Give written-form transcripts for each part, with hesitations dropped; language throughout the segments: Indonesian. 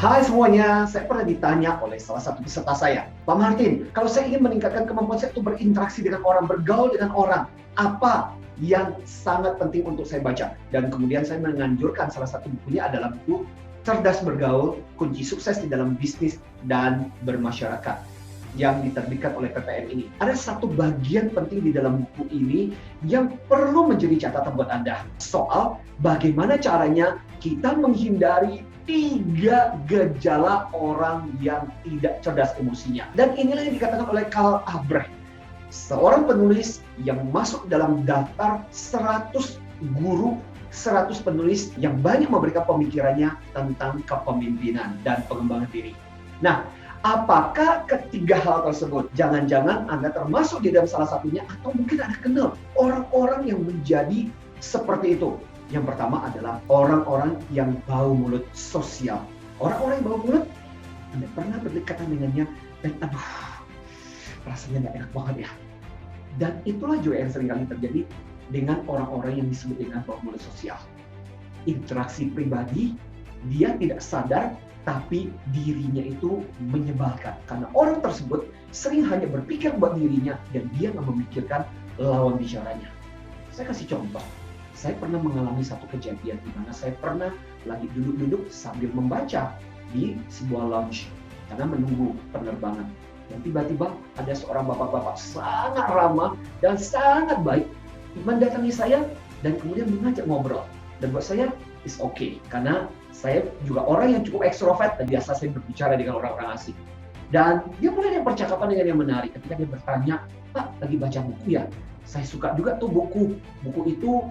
Hai semuanya, saya pernah ditanya oleh salah satu peserta saya, Pak Martin, kalau saya ingin meningkatkan kemampuan saya untuk berinteraksi dengan orang, bergaul dengan orang, apa yang sangat penting untuk saya baca? Dan kemudian saya menganjurkan salah satu bukunya adalah buku Cerdas Bergaul, Kunci Sukses di Dalam Bisnis dan Bermasyarakat yang diterbitkan oleh PPN ini. Ada satu bagian penting di dalam buku ini yang perlu menjadi catatan buat Anda. Soal bagaimana caranya kita menghindari 3 gejala orang yang tidak cerdas emosinya. Dan inilah yang dikatakan oleh Carl Albrecht, seorang penulis yang masuk dalam daftar 100 guru, 100 penulis yang banyak memberikan pemikirannya tentang kepemimpinan dan pengembangan diri. Nah, apakah ketiga hal tersebut? Jangan-jangan Anda termasuk di dalam salah satunya, atau mungkin Anda kenal orang-orang yang menjadi seperti itu. Yang pertama adalah orang-orang yang bau mulut sosial. Orang-orang yang bau mulut, Anda pernah berdekatan dengannya, dan rasanya nggak enak banget ya. Dan itulah juga yang seringkali terjadi dengan orang-orang yang disebut dengan bau mulut sosial. Interaksi pribadi, dia tidak sadar, tapi dirinya itu menyebalkan. Karena orang tersebut sering hanya berpikir buat dirinya, dan dia nggak memikirkan lawan bicaranya. Saya kasih contoh. Saya pernah mengalami satu kejadian di mana saya pernah lagi duduk-duduk sambil membaca di sebuah lounge karena menunggu penerbangan. Dan tiba-tiba ada seorang bapak-bapak sangat ramah dan sangat baik mendatangi saya dan kemudian mengajak ngobrol. Dan buat saya, it's okay. Karena saya juga orang yang cukup ekstrovert dan biasa saya berbicara dengan orang-orang asing. Dan dia mulai dengan percakapan dengan yang menarik ketika dia bertanya, Pak, lagi baca buku ya? Saya suka juga tuh buku. Buku itu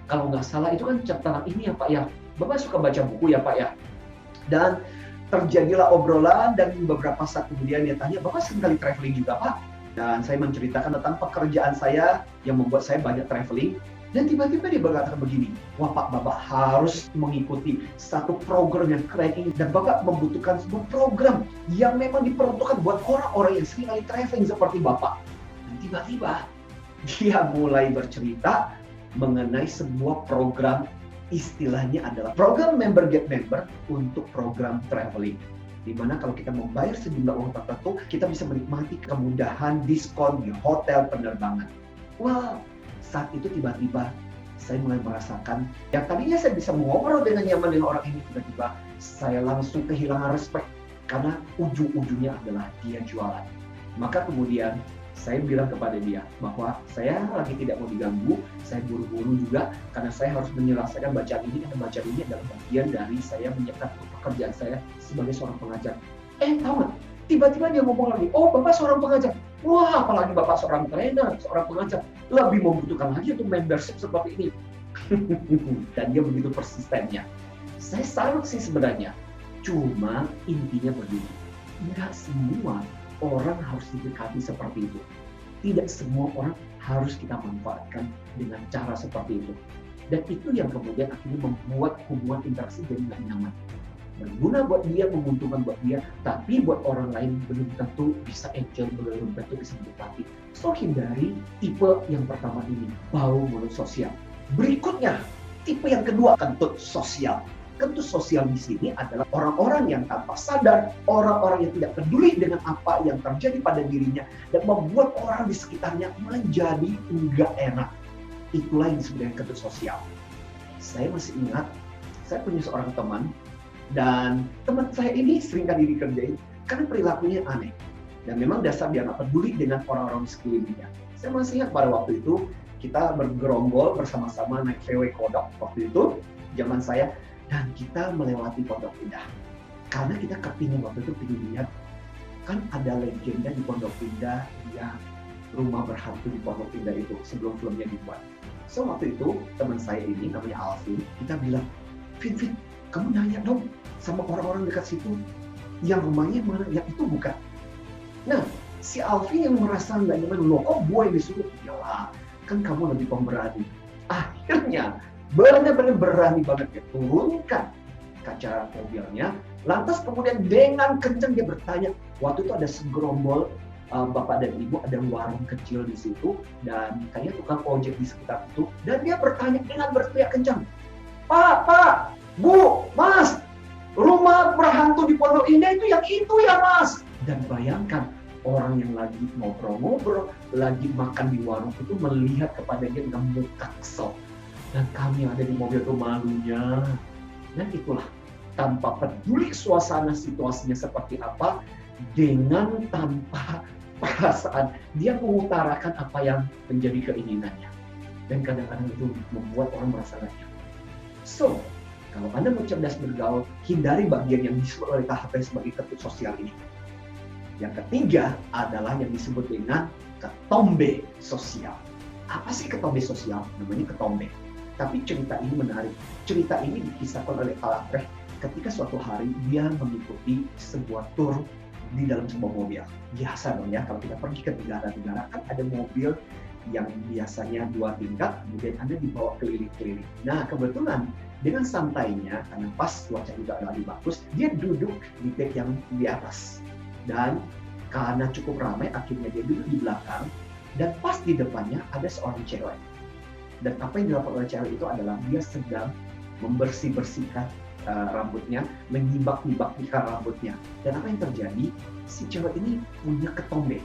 kalau nggak salah itu kan tentang ini ya Pak ya. Bapak suka baca buku ya Pak ya. Dan terjadilah obrolan dan beberapa saat kemudian dia tanya, Bapak seringkali traveling juga Pak? Dan saya menceritakan tentang pekerjaan saya yang membuat saya banyak traveling. Dan tiba-tiba dia berkata begini, wah Pak, Bapak harus mengikuti satu program yang keren ini. Dan Bapak membutuhkan sebuah program yang memang diperuntukkan buat orang-orang yang seringkali traveling seperti Bapak. Dan tiba-tiba dia mulai bercerita mengenai sebuah program, istilahnya adalah program member get member untuk program traveling. Di mana kalau kita membayar sejumlah uang tertentu, kita bisa menikmati kemudahan diskon di hotel penerbangan. Wah, saat itu tiba-tiba saya mulai merasakan yang tadinya saya bisa mengobrol dengan nyaman dengan orang ini, tiba-tiba saya langsung kehilangan respect karena ujung-ujungnya adalah dia jualan. Maka kemudian saya bilang kepada dia bahwa saya lagi tidak mau diganggu, saya buru-buru juga karena saya harus menyelesaikan bacaan ini, karena bacaan ini adalah bagian dari saya menyiapkan pekerjaan saya sebagai seorang pengajar. Tahu nggak? Tiba-tiba dia ngomong lagi, oh Bapak seorang pengajar. Wah, apalagi Bapak seorang trainer, seorang pengajar. Lebih membutuhkan lagi untuk membership seperti ini. Dan dia begitu persistennya. Saya salut sih sebenarnya. Cuma intinya begini, nggak semua orang harus didekati seperti itu. Tidak semua orang harus kita manfaatkan dengan cara seperti itu. Dan itu yang kemudian akhirnya membuat hubungan interaksi jadi nggak nyaman. Berguna buat dia, menguntungkan buat dia, tapi buat orang lain belum tentu bisa enjoy, belum tentu bisa menikmati. So hindari tipe yang pertama ini, bau mulut sosial. Berikutnya, tipe yang kedua, kentut sosial. Kentut sosial di sini adalah orang-orang yang tanpa sadar, orang-orang yang tidak peduli dengan apa yang terjadi pada dirinya dan membuat orang di sekitarnya menjadi enggak enak. Itulah yang disebut dengan kentut sosial. Saya masih ingat, saya punya seorang teman dan teman saya ini seringkali dikerjain karena perilakunya aneh. Dan memang dasar dia nggak peduli dengan orang-orang di sekelilingnya. Saya masih ingat pada waktu itu kita bergerombol bersama-sama naik VW Kodok waktu itu zaman saya. Dan kita melewati Pondok Indah. Karena kita kepingin waktu itu pengen lihat, kan ada legenda di Pondok Indah, ya rumah berhantu di Pondok Indah itu sebelum filmnya dibuat. So waktu itu teman saya ini namanya Alvin, kita bilang, Vin, kamu nanya dong sama orang-orang dekat situ, yang rumahnya mana? Yang itu bukan. Nah, si Alvin yang merasa nggak nyaman, loh kok gue yang disuruh? Yalah, kan kamu lebih pemberani. Akhirnya, benar-benar berani banget dia turunkan kaca mobilnya. Lantas kemudian dengan kencang dia bertanya. Waktu itu ada segerombol bapak dan ibu, ada warung kecil di situ dan kayaknya tukang ojek di sekitar itu. Dan dia bertanya dengan berteriak kencang, Pak, Bu, Mas, rumah rumah berhantu di Pondok Indah itu ya Mas. Dan bayangkan, orang yang lagi ngobrol-ngobrol, lagi makan di warung itu melihat kepada dia dengan muka kesel. Dan kami ada di mobil itu malunya. Dan itulah, tanpa peduli suasana situasinya seperti apa, dengan tanpa perasaan, dia mengutarakan apa yang menjadi keinginannya. Dan kadang-kadang itu membuat orang merasa gak nyaman. So, kalau Anda mau cerdas bergaul, hindari bagian yang disebut oleh KHP sebagai ketut sosial ini. Yang ketiga adalah yang disebut dengan ketombe sosial. Apa sih ketombe sosial? Namanya ketombe. Tapi cerita ini menarik. Cerita ini dikisahkan oleh Albrecht ketika suatu hari dia mengikuti sebuah tur di dalam sebuah mobil. Biasa dong ya, kalau kita pergi ke negara-negara kan ada mobil yang biasanya 2 tingkat, kemudian Anda dibawa keliling-keliling. Nah, kebetulan dengan santainya, karena pas cuaca juga lagi bagus, dia duduk di dek yang di atas. Dan karena cukup ramai, akhirnya dia duduk di belakang, dan pas di depannya ada seorang cewek. Dan apa yang dilakukan oleh cewek itu adalah dia sedang membersih-bersihkan rambutnya, menyibak-nyibak rambutnya. Dan apa yang terjadi? Si cewek ini punya ketombe.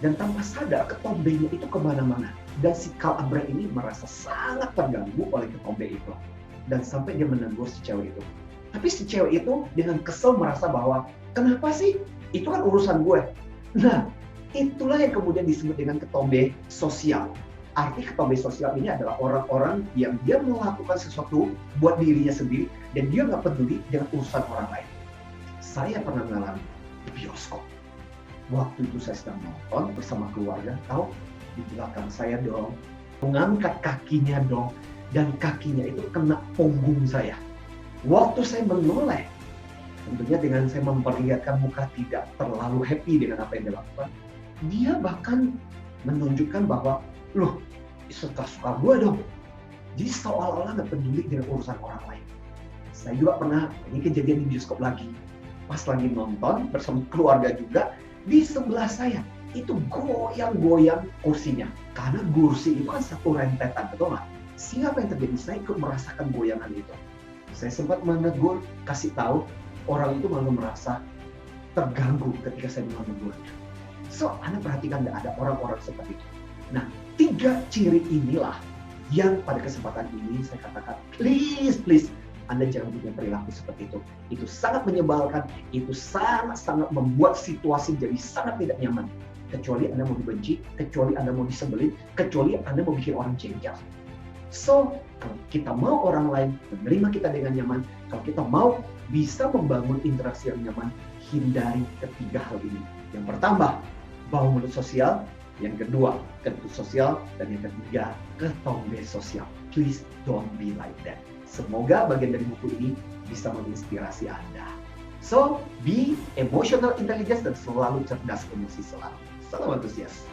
Dan tanpa sadar ketombenya itu kemana-mana. Dan si Karl Albrecht ini merasa sangat terganggu oleh ketombe itu. Dan sampai dia menegur si cewek itu. Tapi si cewek itu dengan kesel merasa bahwa, kenapa sih? Itu kan urusan gue. Nah, itulah yang kemudian disebut dengan ketombe sosial. Arti ketombe sosial ini adalah orang-orang yang dia melakukan sesuatu buat dirinya sendiri dan dia nggak peduli dengan urusan orang lain. Saya pernah mengalami di bioskop. Waktu itu saya sedang nonton bersama keluarga, tahu di belakang saya dong, mengangkat kakinya dong, dan kakinya itu kena punggung saya. Waktu saya menoleh, tentunya dengan saya memperlihatkan muka tidak terlalu happy dengan apa yang dilakukan, dia bahkan menunjukkan bahwa, loh, suka-suka gue dong. Jadi seolah-olah nggak peduli dengan urusan orang lain. Saya juga pernah, ini kejadian di bioskop lagi. Pas lagi nonton bersama keluarga juga, di sebelah saya itu goyang-goyang kursinya. Karena kursi itu kan satu rentetan, betul nggak? Sehingga apa yang terjadi? Saya ikut merasakan goyangan itu. Saya sempat menegur, kasih tahu, orang itu malah merasa terganggu ketika saya menegurnya. So, Anda perhatikan nggak ada orang-orang seperti itu. Nah, 3 ciri inilah yang pada kesempatan ini saya katakan, please, Anda jangan punya perilaku seperti itu. Itu sangat menyebalkan, itu sangat-sangat membuat situasi jadi sangat tidak nyaman. Kecuali Anda mau dibenci, kecuali Anda mau disebelin, kecuali Anda mau bikin orang jengkel. So, kalau kita mau orang lain menerima kita dengan nyaman, kalau kita mau bisa membangun interaksi yang nyaman, hindari ketiga hal ini. Yang pertama, bau mulut sosial. Yang kedua, ketut sosial. Dan yang ketiga, ketombe sosial. Please don't be like that. Semoga bagian dari buku ini bisa menginspirasi Anda. So, be emotional intelligence dan selalu cerdas emosi selalu. Salam antusias.